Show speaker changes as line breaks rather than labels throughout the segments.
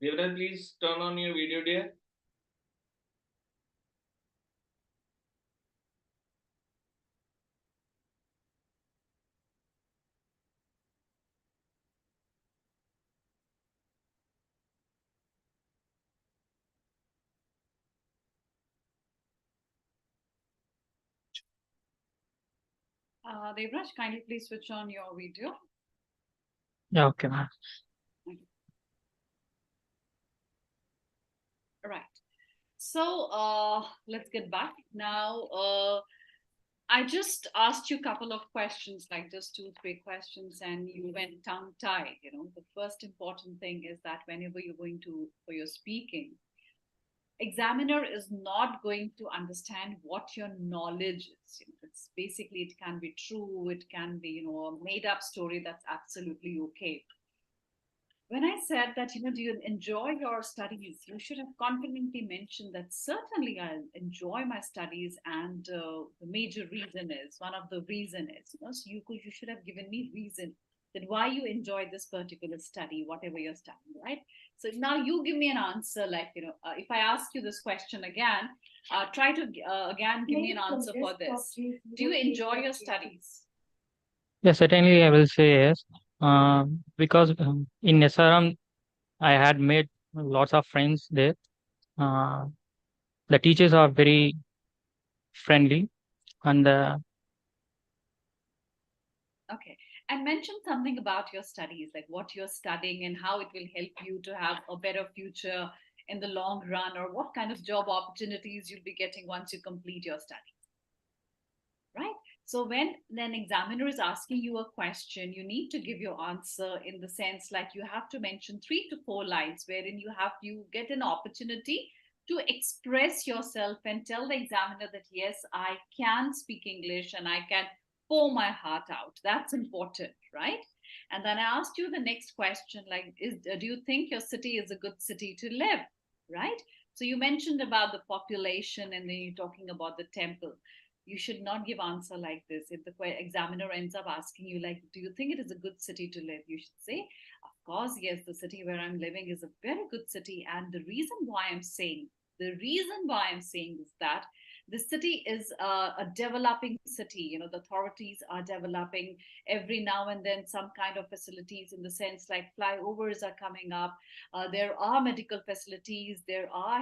Devra, please turn on your video, dear.
Devraj, kindly please switch on your video.
Yeah, okay, ma'am.
Right. So let's get back now. I just asked you a couple of questions, like just 2, 3 questions, and you went tongue-tied. The first important thing is that whenever you're going to for your speaking, examiner is not going to understand what your knowledge is. It's basically, it can be true, it can be a made up story. That's absolutely okay. When I said that, do you enjoy your studies, you should have confidently mentioned that certainly I enjoy my studies, and the major reason is one of the reason is, so you should have given me reason that why you enjoy this particular study, whatever you're studying, right? So now you give me an answer, like if I ask you this question again, try to again give me an answer for this. Do you enjoy your studies?
Yes, certainly I will say yes. Because in SRM, I had made lots of friends there. Uh, the teachers are very friendly, and
Okay. And mention something about your studies, like what you're studying and how it will help you to have a better future in the long run, or what kind of job opportunities you'll be getting once you complete your studies, right? So when an examiner is asking you a question, you need to give your answer in the sense like you have to mention 3 to 4 lines wherein you get an opportunity to express yourself and tell the examiner that yes, I can speak English and I can pour my heart out. That's important, right? And then I asked you the next question, like, do you think your city is a good city to live, right? So you mentioned about the population, and then you're talking about the temple. You should not give answer like this. If the examiner ends up asking you, like, do you think it is a good city to live, you should say, of course, yes, the city where I'm living is a very good city, and the reason why I'm saying is that the city is a developing city. The authorities are developing every now and then some kind of facilities, in the sense like flyovers are coming up. There are medical facilities, there are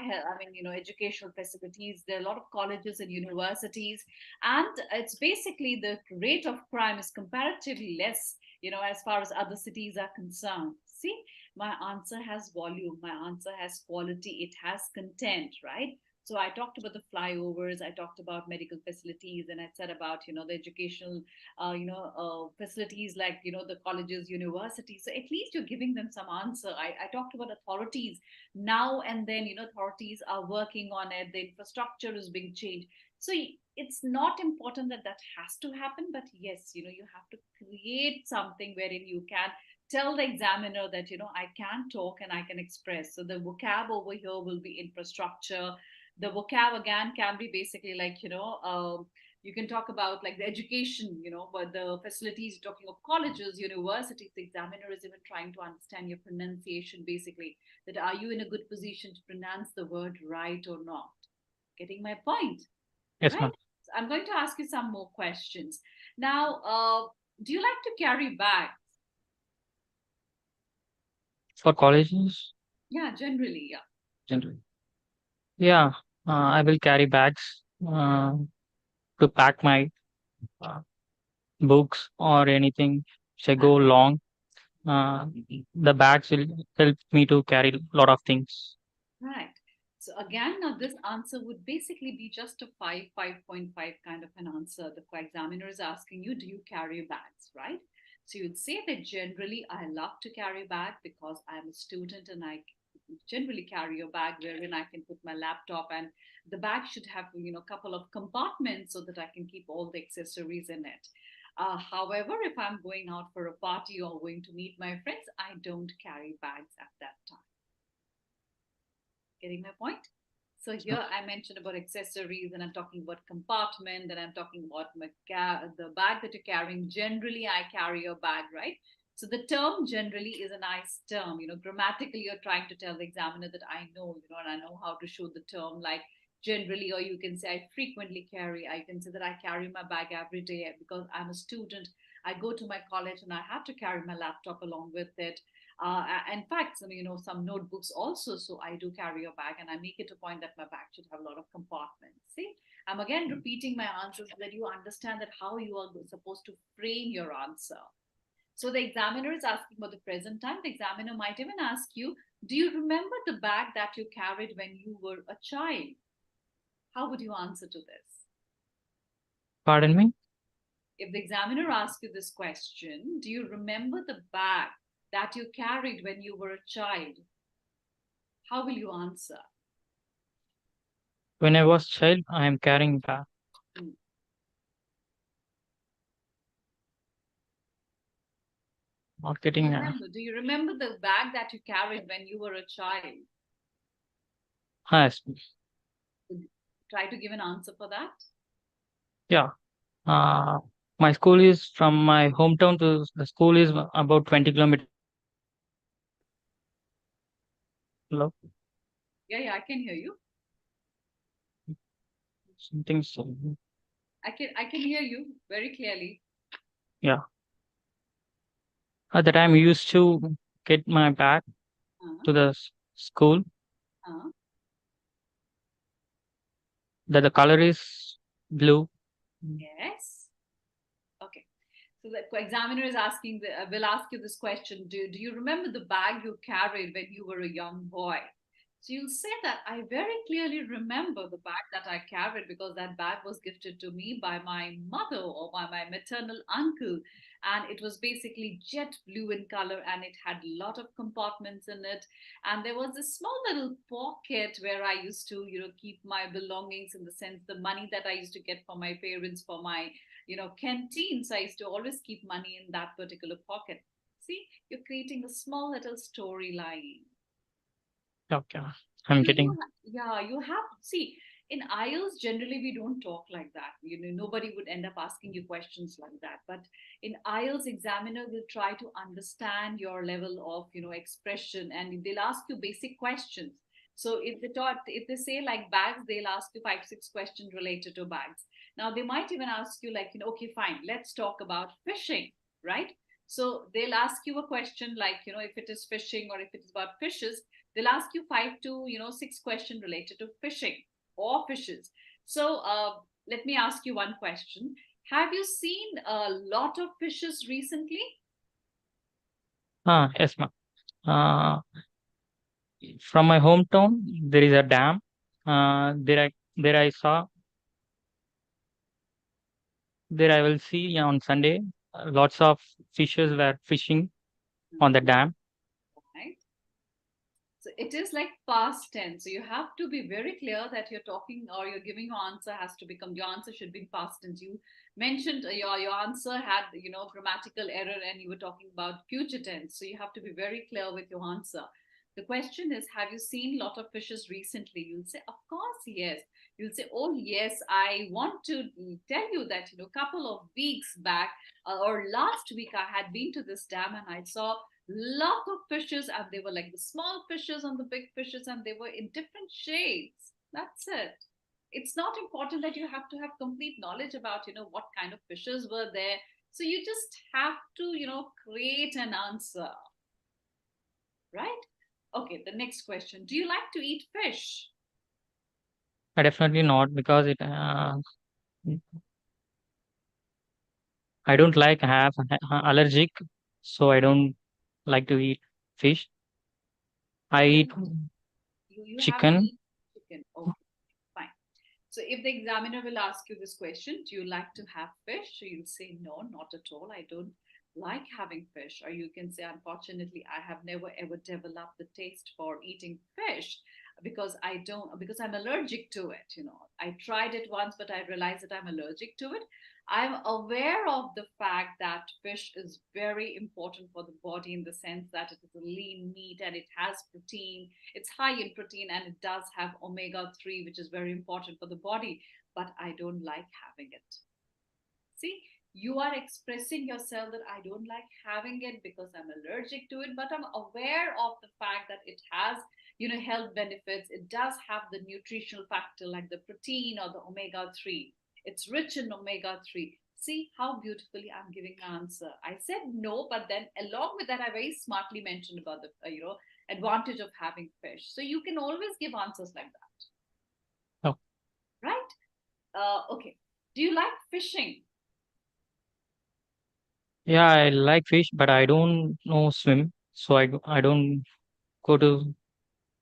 educational facilities, there are a lot of colleges and universities, and it's basically the rate of crime is comparatively less, as far as other cities are concerned. See, my answer has volume, my answer has quality, it has content, right? So I talked about the flyovers, I talked about medical facilities, and I said about the educational facilities, like the colleges, universities. So at least you're giving them some answer. I talked about authorities. Now and then, authorities are working on it, the infrastructure is being changed. So it's not important that that has to happen, but yes, you have to create something wherein you can tell the examiner that I can talk and I can express. So the vocab over here will be infrastructure. The vocab again can be basically like you can talk about like the education, but the facilities, you're talking of colleges, universities. The examiner is even trying to understand your pronunciation, basically, that are you in a good position to pronounce the word right or not. Getting my point,
yes, ma'am.
right? So I'm going to ask you some more questions now. Do you like to carry bags?
For colleges,
Yeah, generally, yeah.
generally, yeah, I will carry bags to pack my uh, books or anything. Which I go long. Uh, the bags will help me to carry a lot of things.
Right. So again, now this answer would basically be just a 5.5 kind of an answer. The examiner is asking you, do you carry bags, right? So you'd say that generally I love to carry bag because I'm a student and I generally carry a bag wherein I can put my laptop, and the bag should have a couple of compartments so that I can keep all the accessories in it. However, if I'm going out for a party or going to meet my friends, I don't carry bags at that time. Getting my point? So
So,
here I mentioned about accessories, and I'm talking about compartment, and I'm talking about the bag that you're carrying. Generally, I carry a bag, right? So the term generally is a nice term. Grammatically, you're trying to tell the examiner that I know, and I know how to show the term like generally, or you can say I frequently carry. I can say that I carry my bag every day because I'm a student. I go to my college and I have to carry my laptop along with it. In fact, some notebooks also. So I do carry a bag, and I make it a point that my bag should have a lot of compartments. See, I'm again repeating my answers so that you understand that how you are supposed to frame your answer. So the examiner is asking for the present time. The examiner might even ask you, do you remember the bag that you carried when you were a child? How would you answer to this?
Pardon me?
If the examiner asks you this question, do you remember the bag that you carried when you were a child? How will you answer?
When I was child, I am carrying bag.
Hmm.
Not getting.
Do you remember the bag that you carried when you were a child?
Yes.
Try to give an answer for that.
Yeah. Uh, my school is from my hometown to the school is about 20 kilometers. Hello?
Yeah, I can hear you.
Something. So,
I can hear you very clearly.
yeah. At the time, I used to get my bag
Uh,
to the school.
uh.
That the color is blue.
Yes. Okay. So the examiner is asking, will ask you this question. Do you remember the bag you carried when you were a young boy? So you'll say that I very clearly remember the bag that I carried because that bag was gifted to me by my mother or by my maternal uncle. And it was basically jet blue in color and it had a lot of compartments in it. And there was this small little pocket where I used to, keep my belongings, in the sense the money that I used to get from my parents for my canteens. I used to always keep money in that particular pocket. See, you're creating a small little storyline.
Okay. I'm getting.
Yeah, you have, see, in IELTS, generally we don't talk like that. Nobody would end up asking you questions like that. But in IELTS, examiner will try to understand your level of, expression, and they'll ask you basic questions. So if they say like bags, they'll ask you 5, 6 questions related to bags. Now they might even ask you like, okay, fine, let's talk about fishing, right? So they'll ask you a question like, if it is fishing or if it is about fishes, they'll ask you 5 to 6 questions related to fishing or fishes. So let me ask you one question. Have you seen a lot of fishes recently?
Yes, ma'am. Uh, from my hometown, there is a dam. There I saw. There I will see on Sunday. Lots of fishes were fishing on the dam.
Right. So it is like past tense. So you have to be very clear that you're talking or you're giving your answer has to become your answer should be in past tense. You mentioned your answer had grammatical error and you were talking about future tense. So you have to be very clear with your answer. The question is, have you seen a lot of fishes recently? You'll say, of course, yes. You'll say, oh yes, I want to tell you that a couple of weeks back or last week I had been to this dam and I saw lot of fishes, and they were like the small fishes and the big fishes, and they were in different shades. That's it. It's not important that you have to have complete knowledge about what kind of fishes were there. So you just have to create an answer, right? Okay, the next question. Do you like to eat fish?
Definitely not because it. I don't like have allergic, so I don't like to eat fish. I
So
eat
you haven't
chicken.
eaten chicken. Okay, fine. So if the examiner will ask you this question, do you like to have fish? So you'll say, no, not at all. I don't like having fish. Or you can say, unfortunately, I have never ever developed the taste for eating fish because I'm allergic to it. I tried it once, but I realized that I'm allergic to it. I'm aware of the fact that fish is very important for the body in the sense that it is a lean meat and it has protein. It's high in protein and it does have omega 3, which is very important for the body, but I don't like having it. See, You are expressing yourself that I don't like having it because I'm allergic to it, but I'm aware of the fact that it has, health benefits. It does have the nutritional factor like the protein or the omega-3. It's rich in omega-3. See how beautifully I'm giving the answer. I said no, but then along with that, I very smartly mentioned about the, advantage of having fish. So you can always give answers like that,
Oh,
right? Okay. Do you like fishing?
yeah, I like fish, but I don't know swim, so I don't go to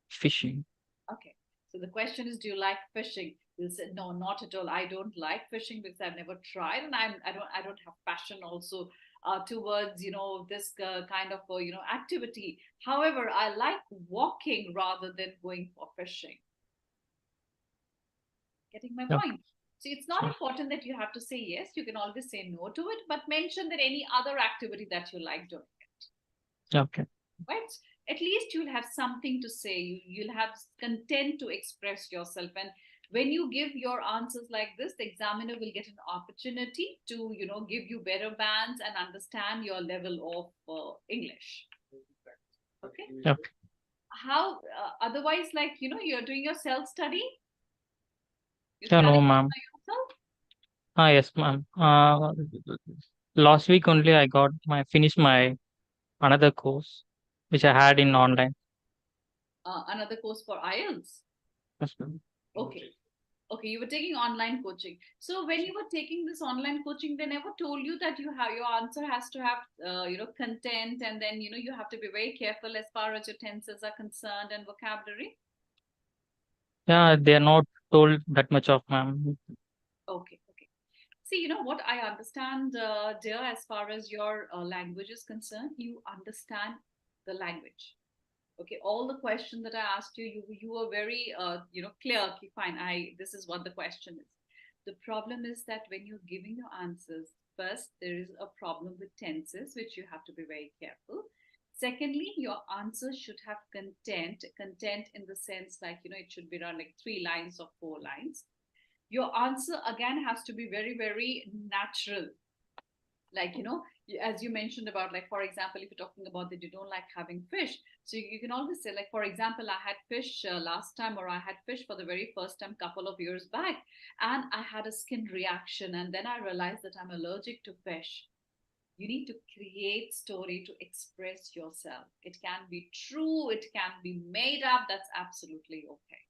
fishing.
Okay. So the question is, do you like fishing? You said no, not at all. I don't like fishing because I've never tried, and I don't have passion also towards this kind of activity. However, I like walking rather than going for fishing. Getting my
Okay,
point? So it's not important that you have to say yes. You can always say no to it, but mention that any other activity that you like doing,
okay,
right? At least you'll have something to say. You'll have content to express yourself. And when you give your answers like this, the examiner will get an opportunity to, give you better bands and understand your level of English. Okay.
okay.
How, otherwise, like, you're doing your self study, you're
Yeah, no,
studying
ma'am.
by yourself.
Yes, ma'am. Last week only I got finished my another course, which I had in online.
Another course for IELTS.
Yes, ma'am.
Okay. Okay, you were taking online coaching. So when you were taking this online coaching, they never told you that your answer has to have content, and then you have to be very careful as far as your tenses are concerned and vocabulary.
Yeah, they are not told that much of, ma'am.
Okay, okay. See, what I understand, dear, as far as your language is concerned, you understand the language. Okay, all the question that I asked you, you were very clear. Okay, fine, I this is what the question is. The problem is that when you're giving your answers, first there is a problem with tenses, which you have to be very careful. Secondly, your answer should have content in the sense like it should be around like 3 lines or 4 lines. Your answer again has to be very, very natural, like as you mentioned about, like, for example, if you're talking about that you don't like having fish, so you can always say, like, for example, I had fish last time, or I had fish for the very first time couple of years back, and I had a skin reaction, and then I realized that I'm allergic to fish. You need to create story to express yourself. It can be true, it can be made up, that's absolutely okay,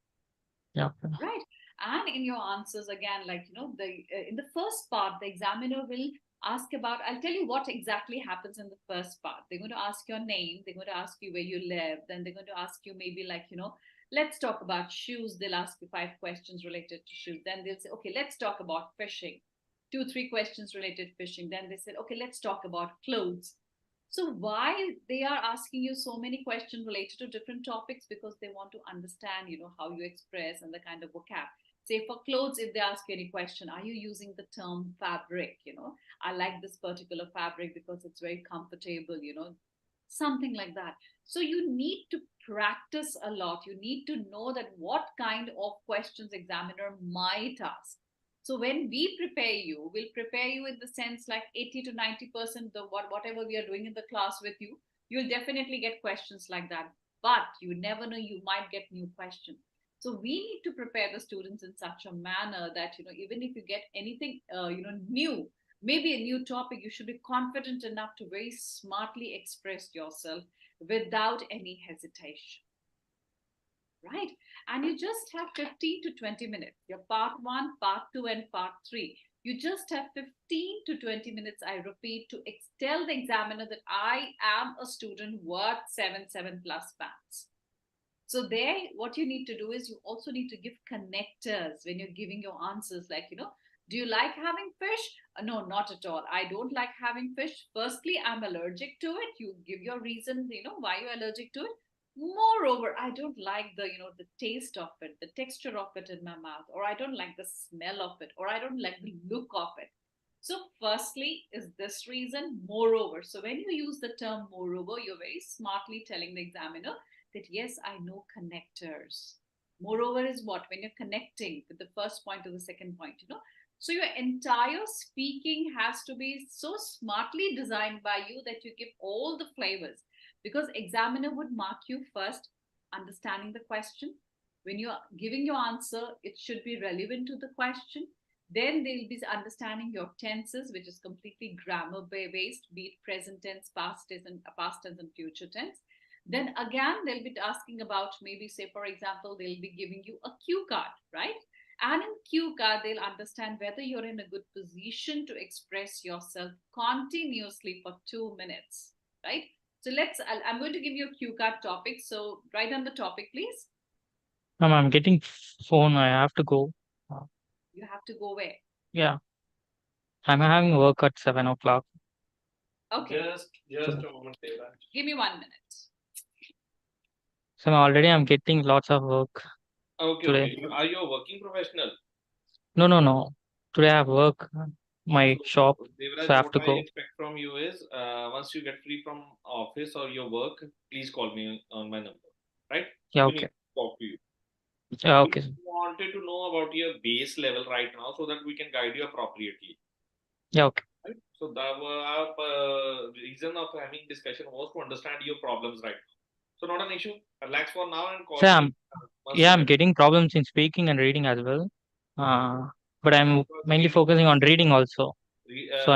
Yeah,
right? And in your answers again, like the in the first part, the examiner will ask about, I'll tell you what exactly happens in the first part. They're going to ask your name, they're going to ask you where you live, then they're going to ask you maybe like let's talk about shoes. They'll ask you 5 questions related to shoes. Then they'll say, okay, let's talk about fishing. 2 3 questions related to fishing. Then they said, okay, let's talk about clothes. So why they are asking you so many questions related to different topics? Because they want to understand, how you express and the kind of vocab. Say for clothes, if they ask you any question, are you using the term fabric? I like this particular fabric because it's very comfortable, something like that. So you need to practice a lot. You need to know that what kind of questions examiner might ask. So when we prepare you, we'll prepare you in the sense like 80 to 90% the whatever we are doing in the class with you, you'll definitely get questions like that. But you never know, you might get new questions. So we need to prepare the students in such a manner that even if you get anything new, maybe a new topic, you should be confident enough to very smartly express yourself without any hesitation, right? And you just have 15 to 20 minutes. Your part one, part two, and part three. You just have 15 to 20 minutes, I repeat, to tell the examiner that I am a student worth 7 plus bands. So there, what you need to do is you also need to give connectors when you're giving your answers, like, do you like having fish? No, not at all. I don't like having fish. Firstly, I'm allergic to it. You give your reason, why you're allergic to it. Moreover, I don't like the taste of it, the texture of it in my mouth, or I don't like the smell of it, or I don't like the look of it. So firstly is this reason. Moreover, so when you use the term moreover, you're very smartly telling the examiner that yes, I know connectors. Moreover is what? When you're connecting with the first point to the second point, So your entire speaking has to be so smartly designed by you that you give all the flavors, because examiner would mark you first understanding the question. When you're giving your answer, it should be relevant to the question. Then they'll be understanding your tenses, which is completely grammar based, be it present tense, past tense, and future tense. Then again, they'll be asking about, maybe say for example, they'll be giving you a cue card, right? And in cue card, they'll understand whether you're in a good position to express yourself continuously for 2 minutes, right? So I'm going to give you a cue card topic. So write down the topic, please.
Ma'am, I'm getting phone. I have to go. Uh,
You have to go where?
Yeah, I'm having work at 7 o'clock.
Okay.
Just a moment, Devraj.
Give me 1 minute.
So already I'm getting lots of work
Okay,
today.
okay. Are you a working professional?
No. Today I have work, my shop, so I
Devraj,
have
what
to
I
go.
expect from you is
Uh,
once you get free from office or your work, please call me on my number. Right?
Yeah,
We
okay.
need to talk to you.
Yeah,
We
okay.
wanted to know about your base level right now so that we can guide you appropriately.
Yeah, okay.
Right? So the reason of having discussion was to understand your problems right now. So not an issue. Relax for now and
So
call me once you
I'm
get.
getting problems in speaking and reading as well. Uh, but I'm
Because
mainly
reading
focusing on
is
reading also. So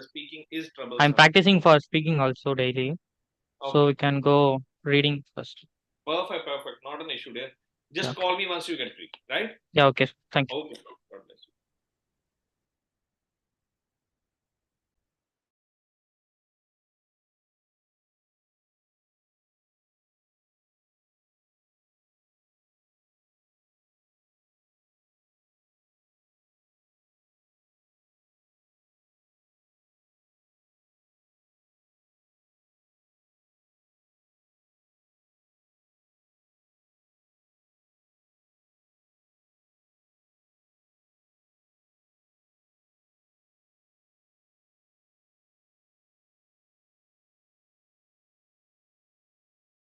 speaking is
I'm
troublesome.
practicing for speaking also daily. So
Okay.
we can go reading first.
Perfect, perfect. Not an issue there.
Yeah,
Just
okay.
call me once you get free, right?
Yeah, okay. Thank you.
Okay.